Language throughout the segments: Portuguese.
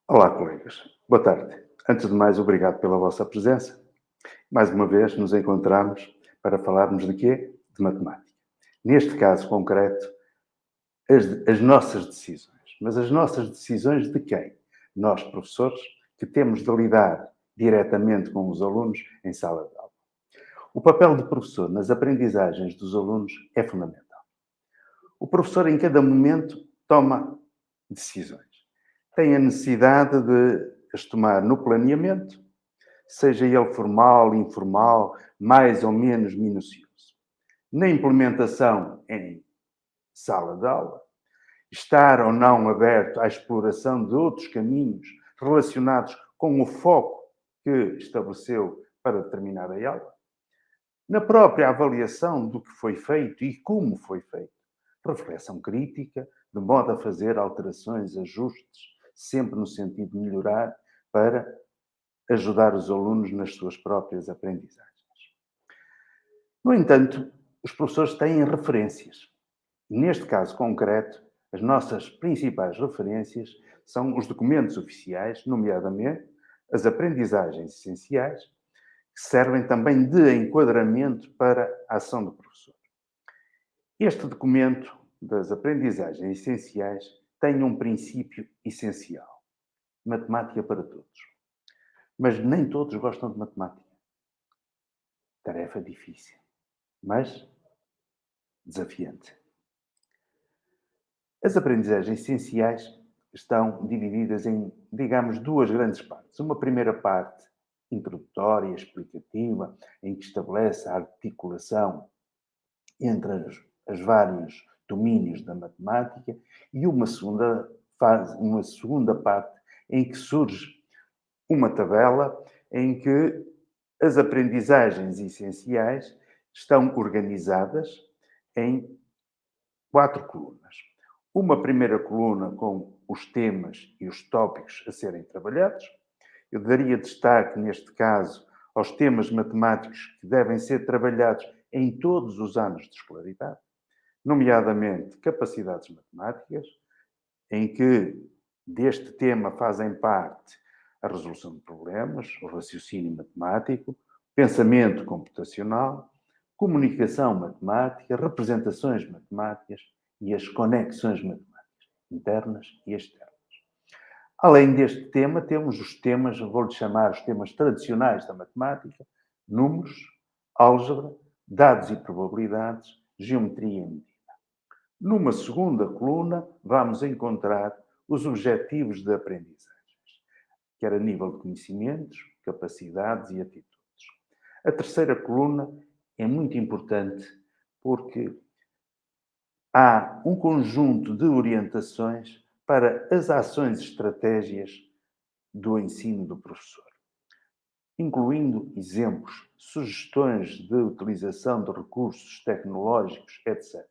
Olá, colegas. Boa tarde. Antes de mais, obrigado pela vossa presença. Mais uma vez nos encontramos para falarmos de quê? De matemática. Neste caso concreto, as nossas decisões. Mas as nossas decisões de quem? Nós, professores, que temos de lidar diretamente com os alunos em sala de aula. O papel de professor nas aprendizagens dos alunos é fundamental. O professor, em cada momento, toma decisões. Tem a necessidade de as tomar no planeamento, seja ele formal, informal, mais ou menos minucioso. Na implementação em sala de aula, estar ou não aberto à exploração de outros caminhos relacionados com o foco que estabeleceu para determinada aula. Na própria avaliação do que foi feito e como foi feito. Reflexão crítica, de modo a fazer alterações, ajustes, sempre no sentido de melhorar para ajudar os alunos nas suas próprias aprendizagens. No entanto, os professores têm referências. Neste caso concreto, as nossas principais referências são os documentos oficiais, nomeadamente as aprendizagens essenciais, que servem também de enquadramento para a ação do professor. Este documento das aprendizagens essenciais tem um princípio essencial: matemática para todos. Mas nem todos gostam de matemática. Tarefa difícil, mas desafiante. As aprendizagens essenciais estão divididas em, digamos, duas grandes partes. Uma primeira parte introdutória, explicativa, em que estabelece a articulação entre os vários domínios da matemática, e uma segunda fase, uma segunda parte em que surge uma tabela em que as aprendizagens essenciais estão organizadas em 4 colunas. Uma primeira coluna com os temas e os tópicos a serem trabalhados. Eu daria destaque, neste caso, aos temas matemáticos que devem ser trabalhados em todos os anos de escolaridade, nomeadamente capacidades matemáticas, em que deste tema fazem parte a resolução de problemas, o raciocínio matemático, pensamento computacional, comunicação matemática, representações matemáticas e as conexões matemáticas, internas e externas. Além deste tema, temos os temas, vou-lhe chamar os temas tradicionais da matemática: números, álgebra, dados e probabilidades, geometria e medida. Numa segunda coluna, vamos encontrar os objetivos de aprendizagens, quer a nível de conhecimentos, capacidades e atitudes. A terceira coluna é muito importante porque há um conjunto de orientações para as ações e estratégias do ensino do professor, incluindo exemplos, sugestões de utilização de recursos tecnológicos, etc.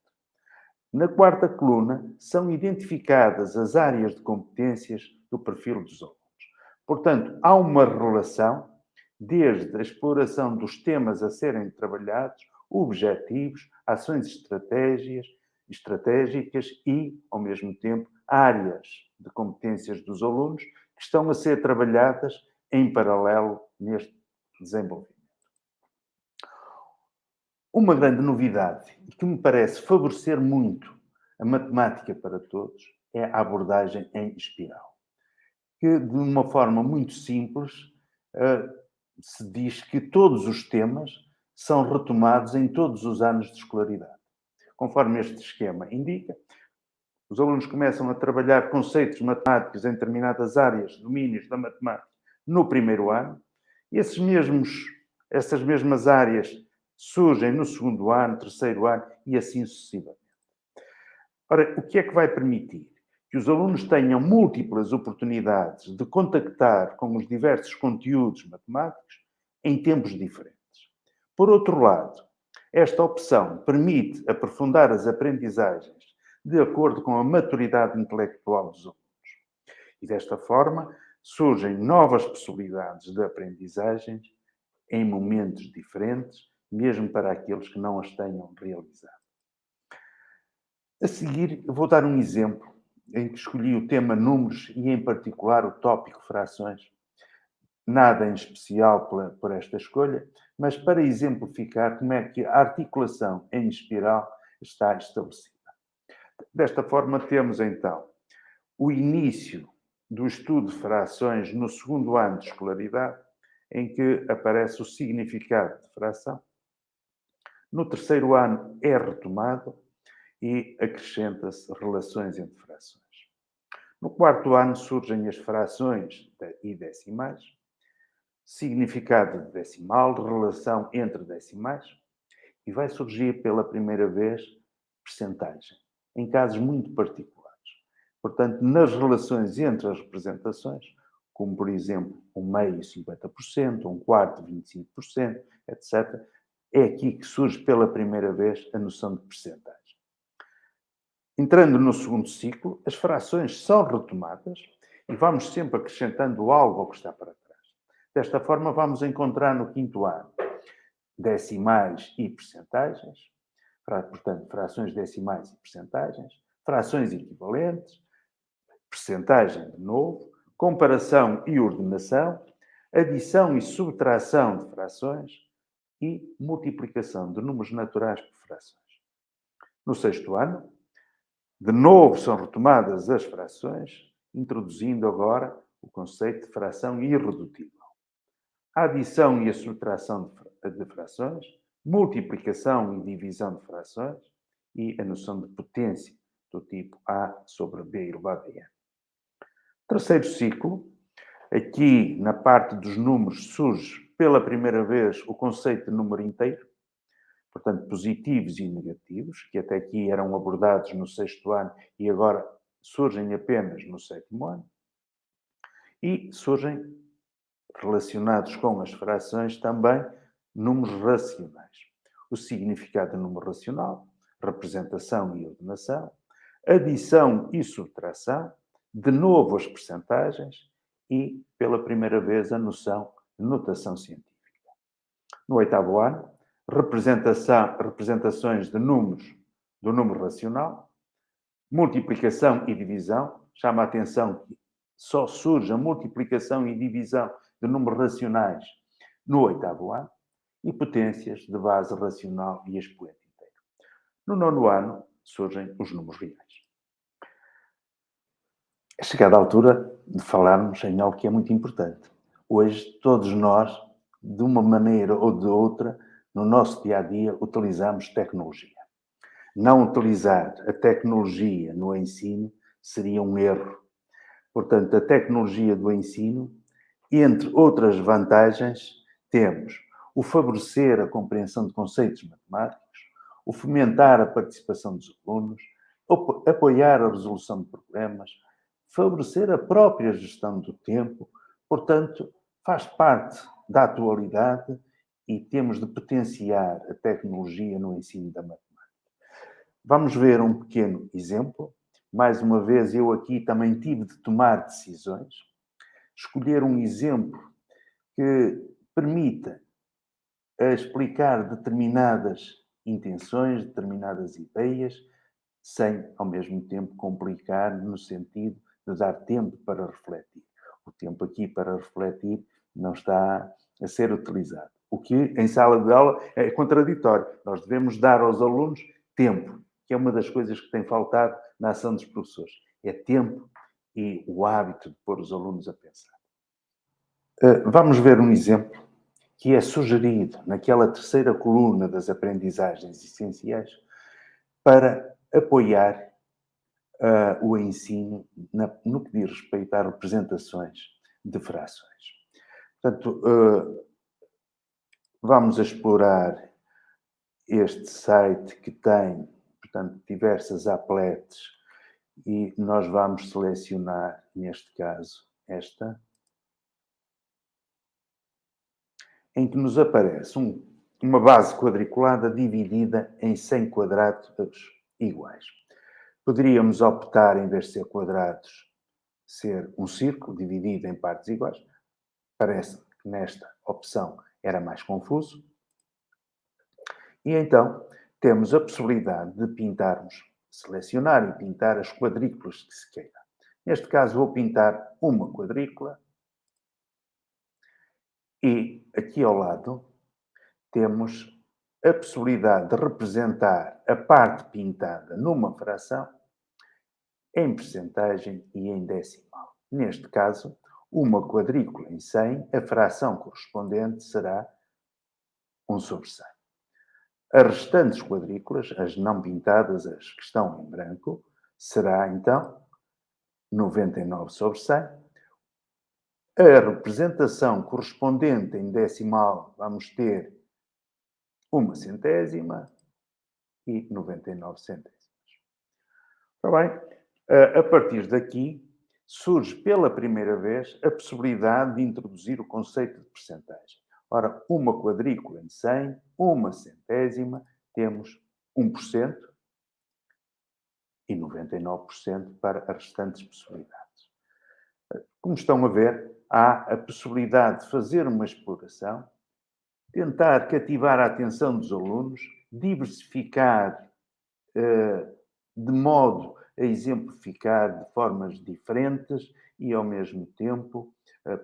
Na quarta coluna, são identificadas as áreas de competências do perfil dos alunos. Portanto, há uma relação desde a exploração dos temas a serem trabalhados, objetivos, ações estratégicas e, ao mesmo tempo, áreas de competências dos alunos que estão a ser trabalhadas em paralelo neste desenvolvimento. Uma grande novidade que me parece favorecer muito a matemática para todos é a abordagem em espiral, que de uma forma muito simples se diz que todos os temas são retomados em todos os anos de escolaridade. Conforme este esquema indica, os alunos começam a trabalhar conceitos matemáticos em determinadas áreas, domínios da matemática, no primeiro ano, e essas mesmas áreas surgem no segundo ano, terceiro ano e assim sucessivamente. Ora, o que é que vai permitir? Que os alunos tenham múltiplas oportunidades de contactar com os diversos conteúdos matemáticos em tempos diferentes. Por outro lado, esta opção permite aprofundar as aprendizagens de acordo com a maturidade intelectual dos alunos. E desta forma, surgem novas possibilidades de aprendizagens em momentos diferentes, mesmo para aqueles que não as tenham realizado. A seguir, vou dar um exemplo em que escolhi o tema números e, em particular, o tópico frações. Nada em especial por esta escolha, mas para exemplificar como é que a articulação em espiral está estabelecida. Desta forma, temos então o início do estudo de frações no segundo ano de escolaridade, em que aparece o significado de fração. No terceiro ano é retomado e acrescenta-se relações entre frações. No quarto ano surgem as frações e decimais, significado de decimal, relação entre decimais, e vai surgir pela primeira vez percentagem, em casos muito particulares. Portanto, nas relações entre as representações, como por exemplo um meio 50%, um quarto 25%, etc., é aqui que surge pela primeira vez a noção de percentagem. Entrando no segundo ciclo, as frações são retomadas e vamos sempre acrescentando algo ao que está para trás. Desta forma, vamos encontrar no quinto ano decimais e percentagens, portanto, frações decimais e percentagens, frações equivalentes, percentagem de novo, comparação e ordenação, adição e subtração de frações e multiplicação de números naturais por frações. No sexto ano, de novo são retomadas as frações, introduzindo agora o conceito de fração irredutível. A adição e a subtração de frações, multiplicação e divisão de frações e a noção de potência do tipo A sobre B elevado a N. Terceiro ciclo, aqui na parte dos números surge pela primeira vez o conceito de número inteiro, portanto positivos e negativos, que até aqui eram abordados no sexto ano e agora surgem apenas no sétimo ano. E surgem, relacionados com as frações, também números racionais. O significado do número racional, representação e ordenação, adição e subtração, de novo as percentagens e, pela primeira vez, a noção de notação científica. No oitavo ano, representações de números do número racional, multiplicação e divisão. Chama a atenção que só surge a multiplicação e divisão de números racionais no oitavo ano, e potências de base racional e expoente inteiro. No nono ano, surgem os números reais. É chegada a altura de falarmos em algo que é muito importante. Hoje, todos nós, de uma maneira ou de outra, no nosso dia-a-dia, utilizamos tecnologia. Não utilizar a tecnologia no ensino seria um erro. Portanto, a tecnologia do ensino, entre outras vantagens, temos o favorecer a compreensão de conceitos matemáticos, o fomentar a participação dos alunos, apoiar a resolução de problemas, favorecer a própria gestão do tempo. Portanto, faz parte da atualidade e temos de potenciar a tecnologia no ensino da matemática. Vamos ver um pequeno exemplo. Mais uma vez, eu aqui também tive de tomar decisões. Escolher um exemplo que permita explicar determinadas intenções, determinadas ideias, sem, ao mesmo tempo, complicar no sentido de dar tempo para refletir. O tempo aqui para refletir não está a ser utilizado. O que, em sala de aula, é contraditório. Nós devemos dar aos alunos tempo, que é uma das coisas que tem faltado na ação dos professores. É tempo e o hábito de pôr os alunos a pensar. Vamos ver um exemplo que é sugerido naquela terceira coluna das aprendizagens essenciais para apoiar o ensino no que diz respeito às representações de frações. Portanto, vamos explorar este site que tem, portanto, diversas appletes e nós vamos selecionar, neste caso, esta, em que nos aparece uma base quadriculada dividida em 100 quadrados iguais. Poderíamos optar, em vez de ser quadrados, ser um círculo dividido em partes iguais. Parece que nesta opção era mais confuso. E então temos a possibilidade de pintarmos selecionar e pintar as quadrículas que se queira. Neste caso, vou pintar uma quadrícula e aqui ao lado temos a possibilidade de representar a parte pintada numa fração em percentagem e em decimal. Neste caso, uma quadrícula em 100, a fração correspondente será 1/100. As restantes quadrículas, as não pintadas, as que estão em branco, será então 99/100. A representação correspondente em decimal, vamos ter 1/100 e 99 centésimos. Ora bem, a partir daqui surge pela primeira vez a possibilidade de introduzir o conceito de percentagem. Ora, uma quadrícula em 100, 1/100, temos 1% e 99% para as restantes possibilidades. Como estão a ver, há a possibilidade de fazer uma exploração, tentar cativar a atenção dos alunos, diversificar de modo a exemplificar de formas diferentes e, ao mesmo tempo,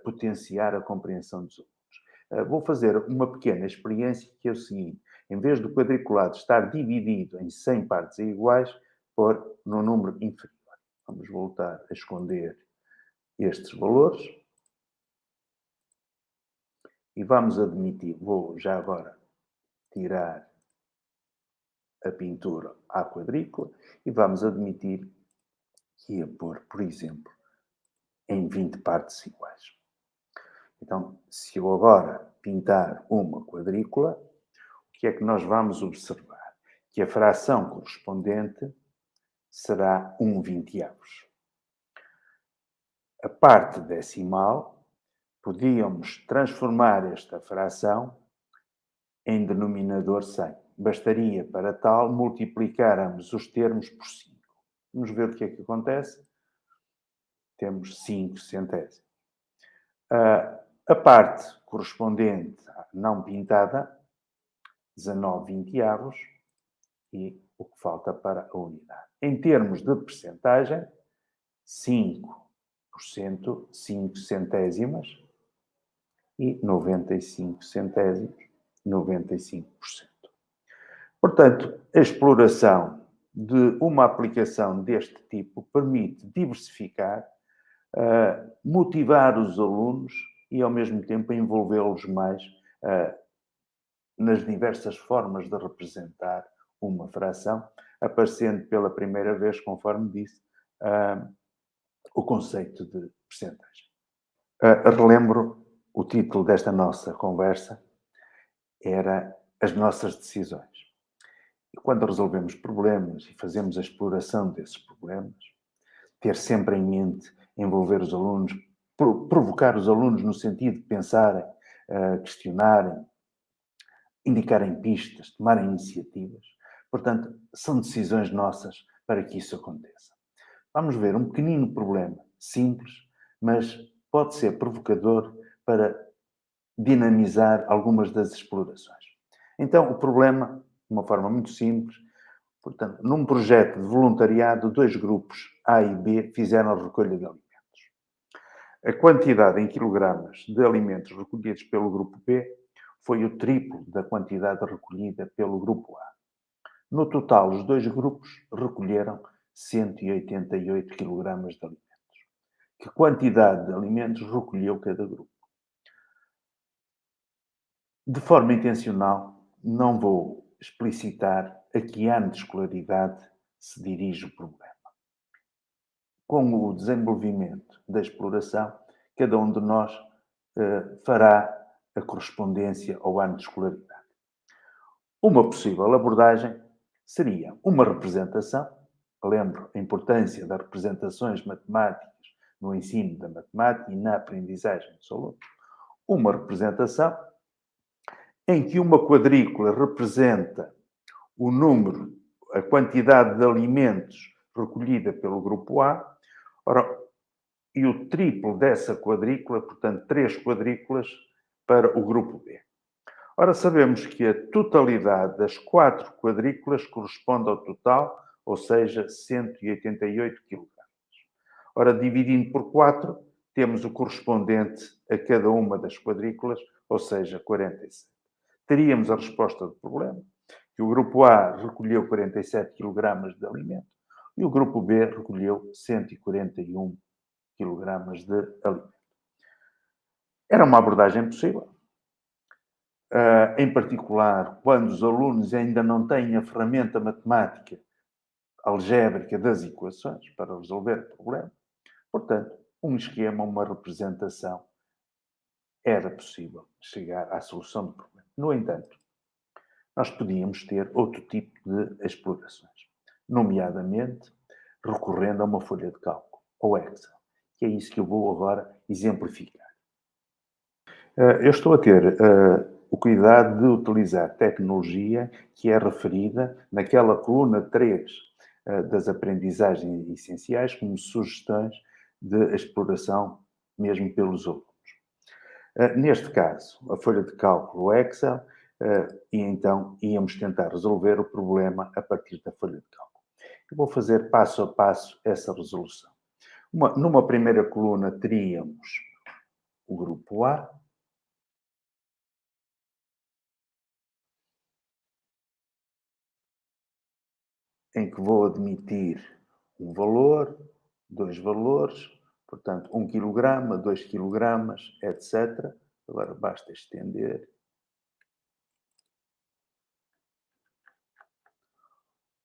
potenciar a compreensão dos alunos. Vou fazer uma pequena experiência que é o seguinte: em vez do quadriculado estar dividido em 100 partes iguais, pôr no número inferior. Vamos voltar a esconder estes valores e vamos admitir, vou já agora tirar a pintura à quadrícula e vamos admitir que ia pôr, por exemplo, em 20 partes iguais. Então, se eu agora pintar uma quadrícula, o que é que nós vamos observar? Que a fração correspondente será 1/20. A parte decimal, podíamos transformar esta fração em denominador 100. Bastaria, para tal, multiplicarmos os termos por 5. Vamos ver o que é que acontece. Temos 5 centésimos. A parte correspondente à não pintada, 19/20, e o que falta para a unidade. Em termos de percentagem, 5%, 5 centésimas e 95 centésimos, 95%. Portanto, a exploração de uma aplicação deste tipo permite diversificar, motivar os alunos e, ao mesmo tempo, envolvê-los mais nas diversas formas de representar uma fração, aparecendo pela primeira vez, conforme disse, o conceito de percentagem. Relembro, o título desta nossa conversa era As Nossas Decisões. E quando resolvemos problemas e fazemos a exploração desses problemas, ter sempre em mente envolver os alunos, provocar os alunos no sentido de pensarem, questionarem, indicarem pistas, tomarem iniciativas. Portanto, são decisões nossas para que isso aconteça. Vamos ver um pequenino problema, simples, mas pode ser provocador para dinamizar algumas das explorações. Então, o problema, de uma forma muito simples, portanto, num projeto de voluntariado, 2 grupos, A e B, fizeram a recolha de alimentos. A quantidade em quilogramas de alimentos recolhidos pelo grupo B foi o triplo da quantidade recolhida pelo grupo A. No total, os 2 grupos recolheram 188 quilogramas de alimentos. Que quantidade de alimentos recolheu cada grupo? De forma intencional, não vou explicitar a que ano de escolaridade se dirige o problema. Com o desenvolvimento da exploração, cada um de nós fará a correspondência ao ano de escolaridade. Uma possível abordagem seria uma representação. Lembro a importância das representações matemáticas no ensino da matemática e na aprendizagem dos alunos. Uma representação em que uma quadrícula representa o número, a quantidade de alimentos recolhida pelo grupo A, e o triplo dessa quadrícula, portanto, 3 quadrículas para o grupo B. Ora, sabemos que a totalidade das 4 quadrículas corresponde ao total ou seja, 188 kg. Ora, dividindo por 4, temos o correspondente a cada uma das quadrículas, ou seja, 47. Teríamos a resposta do problema, que o grupo A recolheu 47 kg de alimento e o grupo B recolheu 141 kg de alimento. Era uma abordagem possível. Em particular, quando os alunos ainda não têm a ferramenta matemática algébrica das equações para resolver o problema. Portanto, um esquema, uma representação, era possível chegar à solução do problema. No entanto, nós podíamos ter outro tipo de explorações, nomeadamente recorrendo a uma folha de cálculo, ou Excel, que é isso que eu vou agora exemplificar. Eu estou a ter o cuidado de utilizar tecnologia que é referida naquela coluna 3 das aprendizagens essenciais como sugestões de exploração mesmo pelos alunos. Neste caso, a folha de cálculo Excel, e então íamos tentar resolver o problema a partir da folha de cálculo. Eu vou fazer passo a passo essa resolução. Numa primeira coluna teríamos o grupo A, em que vou admitir um valor, dois valores, portanto, 1 kg, 2 kg, etc. Agora basta estender.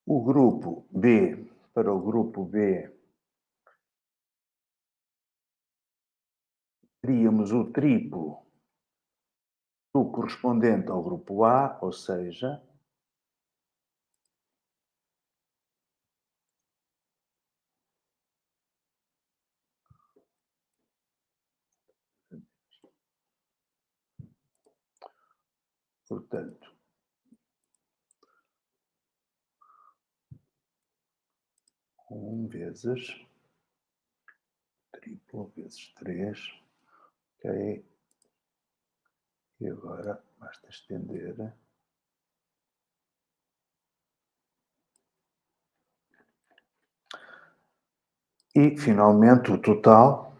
O grupo B, para o grupo B, teríamos o triplo do correspondente ao grupo A, ou seja, portanto, 1 vezes triplo vezes 3, ok? E agora basta estender. E, finalmente, o total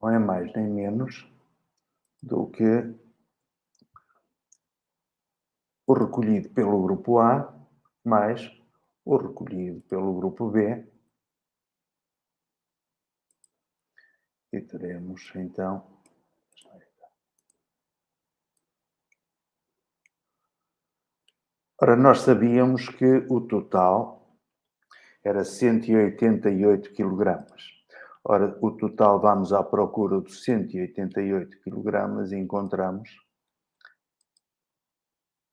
não é mais nem menos do que o recolhido pelo grupo A mais o recolhido pelo grupo B. E teremos, então, ora, nós sabíamos que o total era 188 kg. Ora, o total, vamos à procura dos 188 kg e encontramos.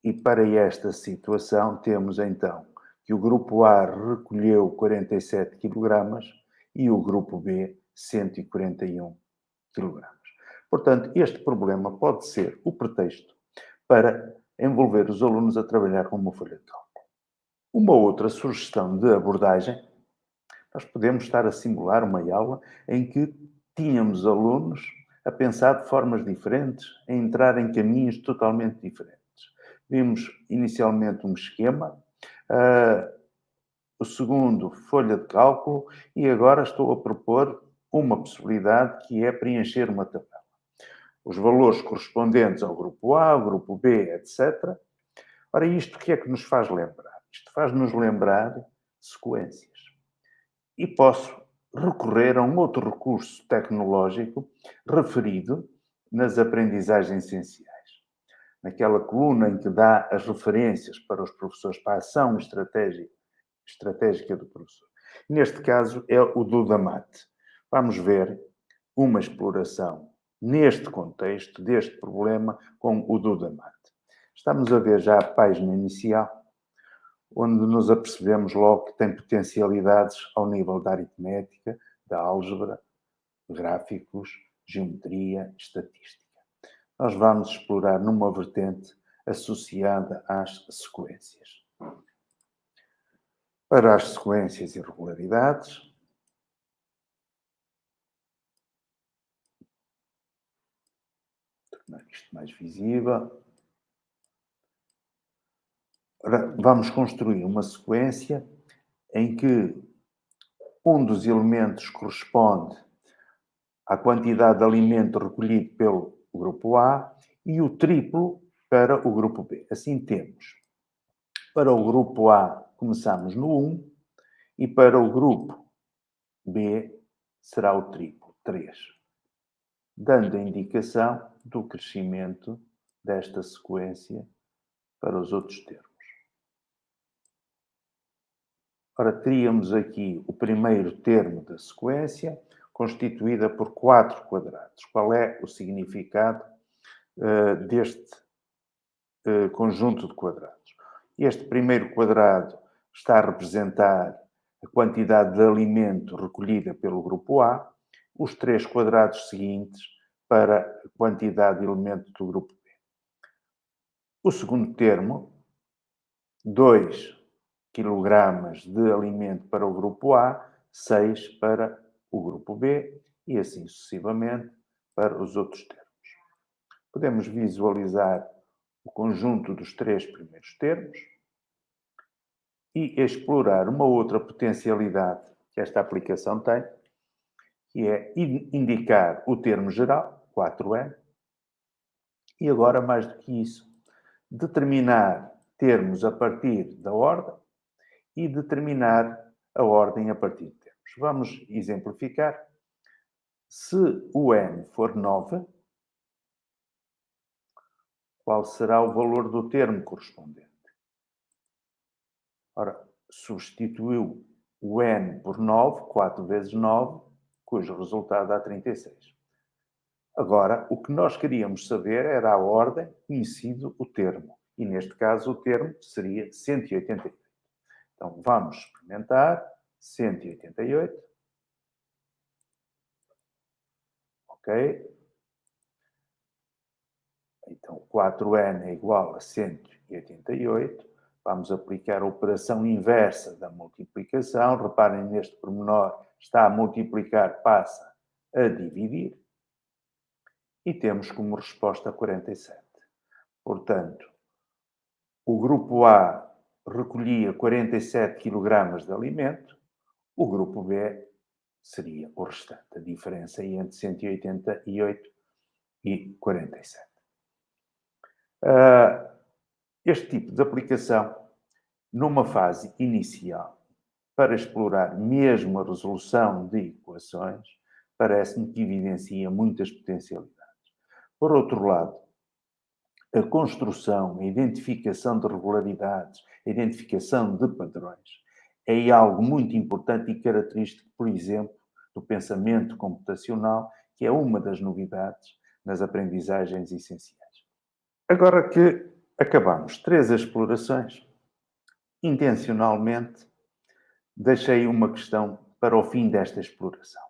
E para esta situação temos então que o grupo A recolheu 47 kg e o grupo B 141 kg. Portanto, este problema pode ser o pretexto para envolver os alunos a trabalhar com uma folha de cálculo. Uma outra sugestão de abordagem, nós podemos estar a simular uma aula em que tínhamos alunos a pensar de formas diferentes, a entrar em caminhos totalmente diferentes. Vimos inicialmente um esquema, o segundo, folha de cálculo, e agora estou a propor uma possibilidade que é preencher uma tabela. Os valores correspondentes ao grupo A, ao grupo B, etc. Ora, isto o que é que nos faz lembrar? Isto faz-nos lembrar sequências. E posso recorrer a um outro recurso tecnológico referido nas aprendizagens essenciais. Naquela coluna em que dá as referências para os professores, para a ação estratégica do professor. Neste caso é o Dudamate. Vamos ver uma exploração neste contexto, deste problema, com o Dudamate. Estamos a ver já a página inicial, onde nos apercebemos logo que tem potencialidades ao nível da aritmética, da álgebra, gráficos, geometria, estatística. Nós vamos explorar numa vertente associada às sequências. Para as sequências e regularidades, tornar isto mais visível. Ora, vamos construir uma sequência em que um dos elementos corresponde à quantidade de alimento recolhido pelo grupo A e o triplo para o grupo B. Assim temos, para o grupo A, começamos no 1, e para o grupo B será o triplo, 3, dando a indicação do crescimento desta sequência para os outros termos. Ora, teríamos aqui o primeiro termo da sequência, constituída por 4 quadrados. Qual é o significado deste conjunto de quadrados? Este primeiro quadrado está a representar a quantidade de alimento recolhida pelo grupo A, os 3 quadrados seguintes para a quantidade de alimento do grupo B. O segundo termo, 2 quilogramas de alimento para o grupo A, 6 para o grupo B e assim sucessivamente para os outros termos. Podemos visualizar o conjunto dos 3 primeiros termos e explorar uma outra potencialidade que esta aplicação tem, que é indicar o termo geral, 4N, e agora, mais do que isso, determinar termos a partir da ordem e determinar a ordem a partir de termos. Vamos exemplificar. Se o n for 9, qual será o valor do termo correspondente? Ora, substituiu o n por 9, 4 vezes 9, cujo resultado dá 36. Agora, o que nós queríamos saber era a ordem, conhecido o termo. E neste caso, o termo seria 188. Então, vamos experimentar. 188. Ok? Então, 4n é igual a 188. Vamos aplicar a operação inversa da multiplicação. Reparem neste pormenor, está a multiplicar, passa a dividir. E temos como resposta 47. Portanto, o grupo A recolhia 47 kg de alimento, o grupo B seria o restante. A diferença aí entre 188 e 47. Este tipo de aplicação, numa fase inicial, para explorar mesmo a resolução de equações, parece-me que evidencia muitas potencialidades. Por outro lado, a construção, a identificação de regularidades, a identificação de padrões, é algo muito importante e característico, por exemplo, do pensamento computacional, que é uma das novidades nas aprendizagens essenciais. Agora que acabamos 3 explorações, intencionalmente deixei uma questão para o fim desta exploração.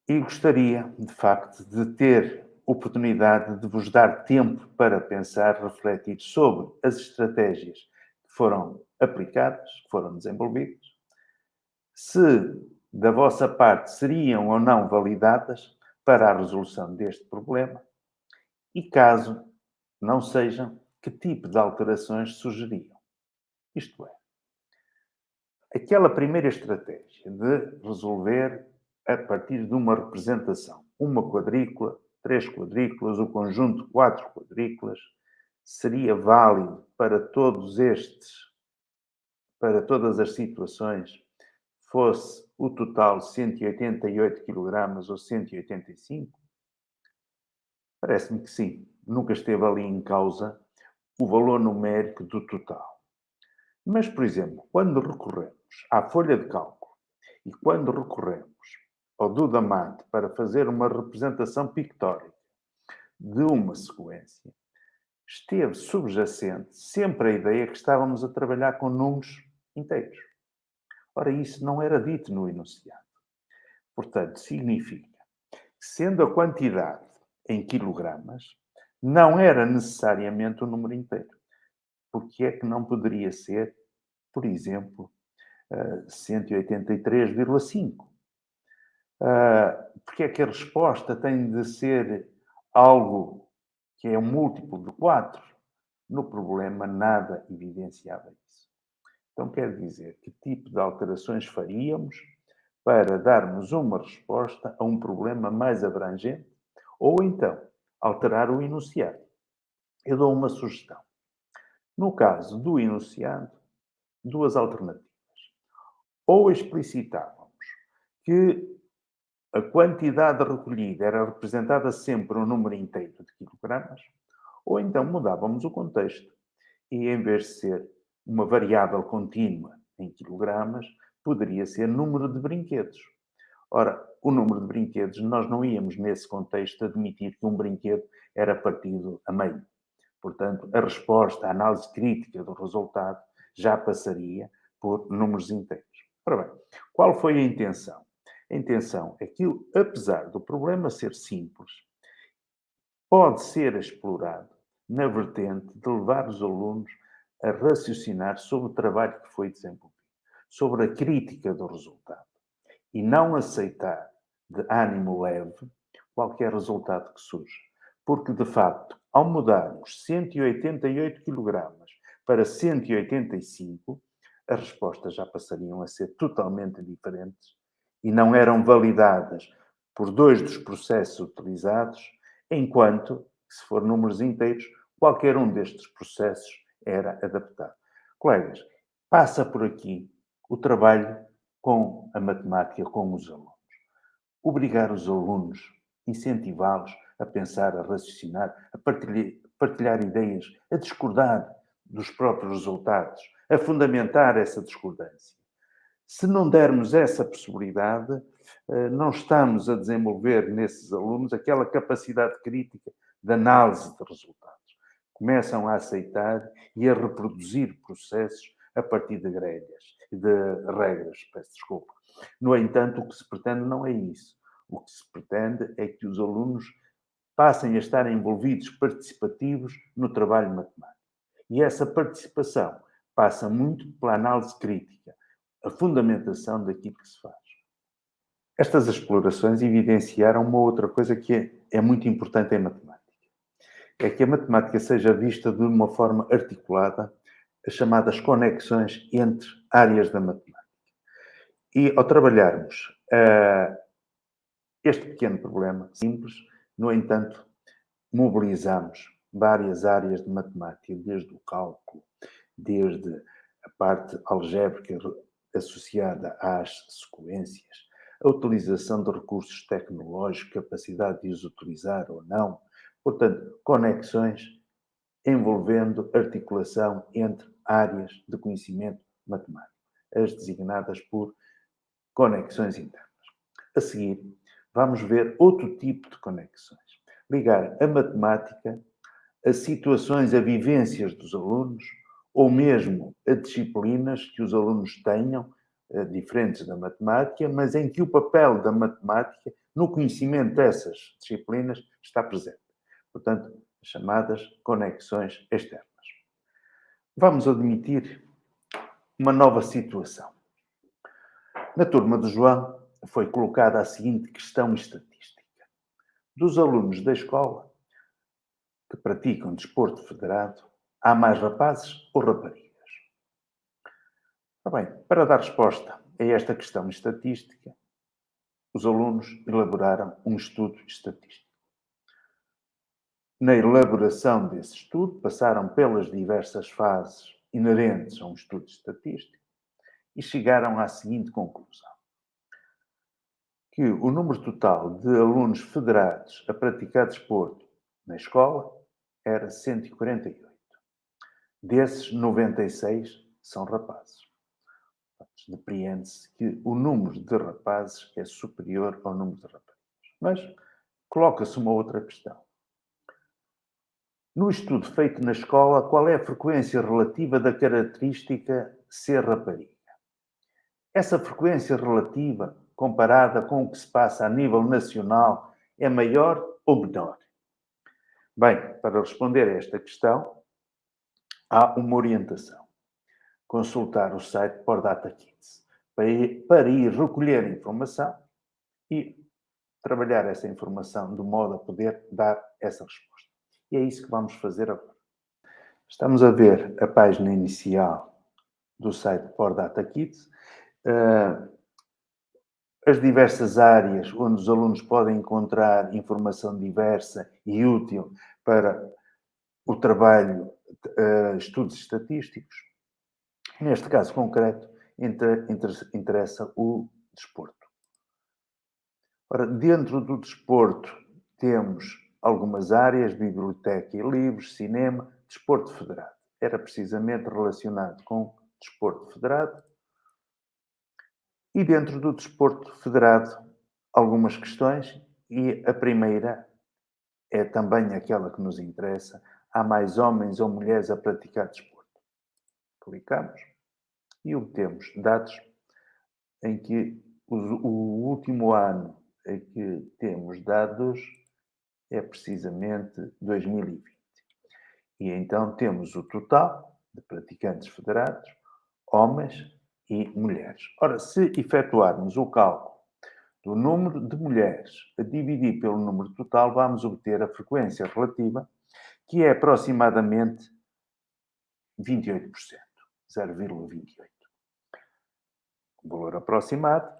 E gostaria, de facto, de ter oportunidade de vos dar tempo para pensar, refletir sobre as estratégias que foram aplicadas, que foram desenvolvidas, se da vossa parte seriam ou não validadas para a resolução deste problema e, caso não sejam, que tipo de alterações sugeriam. Isto é, aquela primeira estratégia de resolver a partir de uma representação, uma quadrícula, 3 quadrículas, o conjunto de 4 quadrículas, seria válido para todos para todas as situações, fosse o total 188 kg ou 185? Parece-me que sim. Nunca esteve ali em causa o valor numérico do total. Mas, por exemplo, quando recorremos à folha de cálculo e quando recorremos ao Dudamate para fazer uma representação pictórica de uma sequência, esteve subjacente sempre a ideia que estávamos a trabalhar com números inteiros. Ora, isso não era dito no enunciado. Portanto, significa que, sendo a quantidade em quilogramas, não era necessariamente o número inteiro. Porque é que não poderia ser, por exemplo, 183,5? Porque é que a resposta tem de ser algo que é um múltiplo de 4? No problema, nada evidenciava isso. Então, quer dizer, que tipo de alterações faríamos para darmos uma resposta a um problema mais abrangente? Ou então, alterar o enunciado. Eu dou uma sugestão. No caso do enunciado, duas alternativas. Ou explicitávamos que a quantidade recolhida era representada sempre um número inteiro de quilogramas, ou então mudávamos o contexto e, em vez de ser uma variável contínua em quilogramas, poderia ser número de brinquedos. Ora, o número de brinquedos, nós não íamos, nesse contexto, admitir que um brinquedo era partido a meio. Portanto, a resposta, a análise crítica do resultado já passaria por números inteiros. Ora bem, qual foi a intenção? A intenção é que, apesar do problema ser simples, pode ser explorado na vertente de levar os alunos a raciocinar sobre o trabalho que foi desenvolvido, sobre a crítica do resultado e não aceitar de ânimo leve qualquer resultado que surja. Porque, de facto, ao mudarmos 188 quilogramas para 185, as respostas já passariam a ser totalmente diferentes e não eram validadas por dois dos processos utilizados, enquanto, se for números inteiros, qualquer um destes processos era adaptado. Colegas, passa por aqui o trabalho com a matemática, com os alunos. Obrigar os alunos, incentivá-los a pensar, a raciocinar, a partilhar ideias, a discordar dos próprios resultados, a fundamentar essa discordância. Se não dermos essa possibilidade, não estamos a desenvolver nesses alunos aquela capacidade crítica de análise de resultados. Começam a aceitar e a reproduzir processos a partir de regras, peço desculpa. No entanto, o que se pretende não é isso. O que se pretende é que os alunos passem a estar envolvidos, participativos no trabalho matemático. E essa participação passa muito pela análise crítica, a fundamentação daquilo que se faz. Estas explorações evidenciaram uma outra coisa que é muito importante em matemática. É que a matemática seja vista de uma forma articulada, as chamadas conexões entre áreas da matemática. E ao trabalharmos este pequeno problema simples, no entanto, mobilizamos várias áreas de matemática, desde o cálculo, desde a parte algébrica associada às sequências, a utilização de recursos tecnológicos, capacidade de os utilizar ou não. Portanto, conexões envolvendo articulação entre áreas de conhecimento matemático, as designadas por conexões internas. A seguir, vamos ver outro tipo de conexões. Ligar a matemática a situações, a vivências dos alunos, ou mesmo a disciplinas que os alunos tenham, diferentes da matemática, mas em que o papel da matemática no conhecimento dessas disciplinas está presente. Portanto, as chamadas conexões externas. Vamos admitir uma nova situação. Na turma do João foi colocada a seguinte questão estatística. Dos alunos da escola que praticam desporto federado, há mais rapazes ou raparigas? Bem, para dar resposta a esta questão estatística, os alunos elaboraram um estudo estatístico. Na elaboração desse estudo, passaram pelas diversas fases inerentes a um estudo estatístico e chegaram à seguinte conclusão: que o número total de alunos federados a praticar desporto na escola era 148. Desses, 96 são rapazes. Depreende-se que o número de rapazes é superior ao número de raparigas. Mas coloca-se uma outra questão. No estudo feito na escola, qual é a frequência relativa da característica ser rapariga? Essa frequência relativa, comparada com o que se passa a nível nacional, é maior ou menor? Bem, para responder a esta questão, há uma orientação. Consultar o site Pordata Kids para ir recolher informação e trabalhar essa informação de modo a poder dar essa resposta. E é isso que vamos fazer agora. Estamos a ver a página inicial do site For Data Kids, as diversas áreas onde os alunos podem encontrar informação diversa e útil para o trabalho, estudos estatísticos. Neste caso concreto, interessa o desporto. Ora, dentro do desporto temos algumas áreas, biblioteca e livros, cinema, desporto federado. Era precisamente relacionado com desporto federado. E dentro do desporto federado, algumas questões, e a primeira é também aquela que nos interessa: há mais homens ou mulheres a praticar desporto? Clicamos e obtemos dados em que o último ano em que temos dados é precisamente 2020. E então temos o total de praticantes federados, homens e mulheres. Ora, se efetuarmos o cálculo do número de mulheres a dividir pelo número total, vamos obter a frequência relativa, que é aproximadamente 28%, 0,28. O valor aproximado.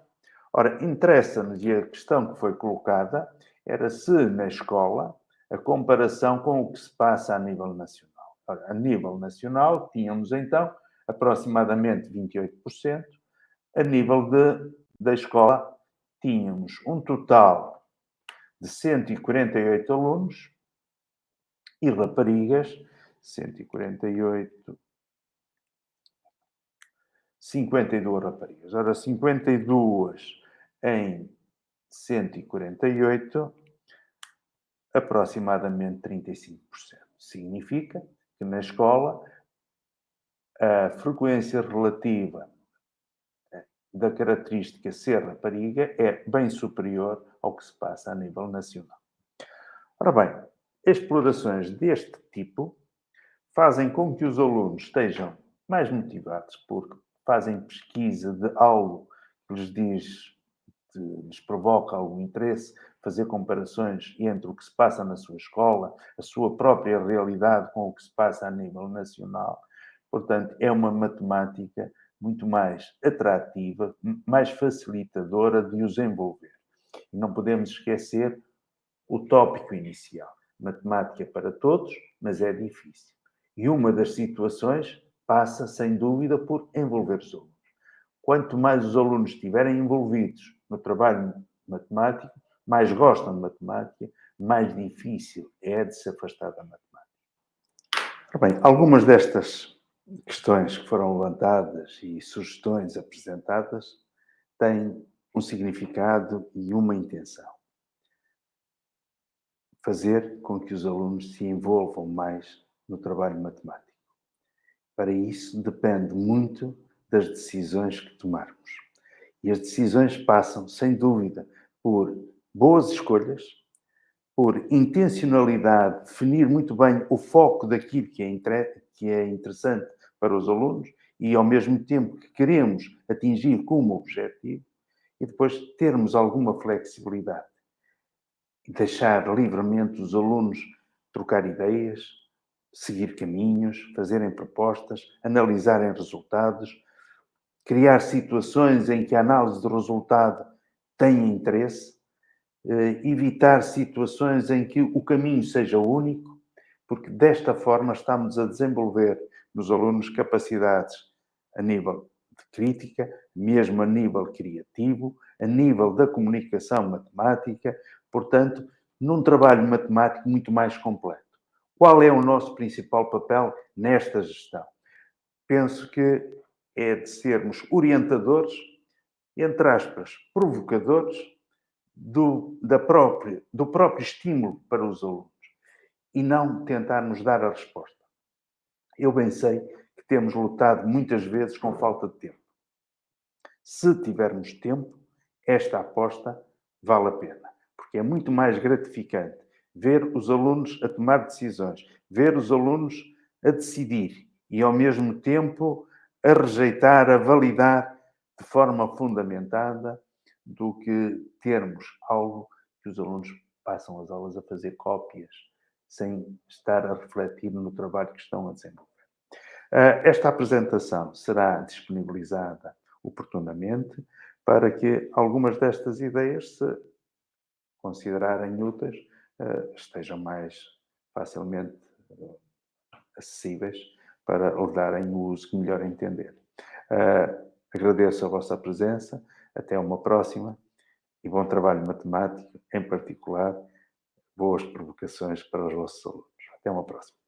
Ora, interessa-nos, e a questão que foi colocada era se na escola a comparação com o que se passa a nível nacional. Ora, a nível nacional tínhamos então aproximadamente 28%. A nível da escola tínhamos um total de 148 alunos e raparigas, 148, 52 raparigas. Ora, 52 em 148, aproximadamente 35%. Significa que na escola a frequência relativa da característica ser rapariga é bem superior ao que se passa a nível nacional. Ora bem, explorações deste tipo fazem com que os alunos estejam mais motivados, porque fazem pesquisa de algo que lhes provoca algum interesse, fazer comparações entre o que se passa na sua escola, a sua própria realidade com o que se passa a nível nacional. Portanto, é uma matemática muito mais atrativa, mais facilitadora de os envolver. E não podemos esquecer o tópico inicial. Matemática para todos, mas é difícil. E uma das situações passa, sem dúvida, por envolver os alunos. Quanto mais os alunos estiverem envolvidos no trabalho matemático, mais gostam de matemática, mais difícil é de se afastar da matemática. Bem, algumas destas questões que foram levantadas e sugestões apresentadas têm um significado e uma intenção: fazer com que os alunos se envolvam mais no trabalho matemático. Para isso depende muito das decisões que tomarmos. E as decisões passam, sem dúvida, por boas escolhas, por intencionalidade, definir muito bem o foco daquilo que é interessante para os alunos e, ao mesmo tempo, que queremos atingir como objetivo, e depois termos alguma flexibilidade. Deixar livremente os alunos trocar ideias, seguir caminhos, fazerem propostas, analisarem resultados, criar situações em que a análise do resultado tenha interesse, evitar situações em que o caminho seja único, porque desta forma estamos a desenvolver nos alunos capacidades a nível de crítica, mesmo a nível criativo, a nível da comunicação matemática, portanto, num trabalho matemático muito mais completo. Qual é o nosso principal papel nesta gestão? Penso que é de sermos orientadores, entre aspas, provocadores, do próprio estímulo para os alunos e não tentarmos dar a resposta. Eu bem sei que temos lutado muitas vezes com falta de tempo. Se tivermos tempo, esta aposta vale a pena, porque é muito mais gratificante ver os alunos a tomar decisões, ver os alunos a decidir e, ao mesmo tempo, a rejeitar, a validar de forma fundamentada, do que termos algo que os alunos passam as aulas a fazer cópias, sem estar a refletir no trabalho que estão a desenvolver. Esta apresentação será disponibilizada oportunamente para que algumas destas ideias, se considerarem úteis, estejam mais facilmente acessíveis para lhe darem o uso que melhor entender. Agradeço a vossa presença, até uma próxima e bom trabalho matemático, em particular, boas provocações para os vossos alunos. Até uma próxima.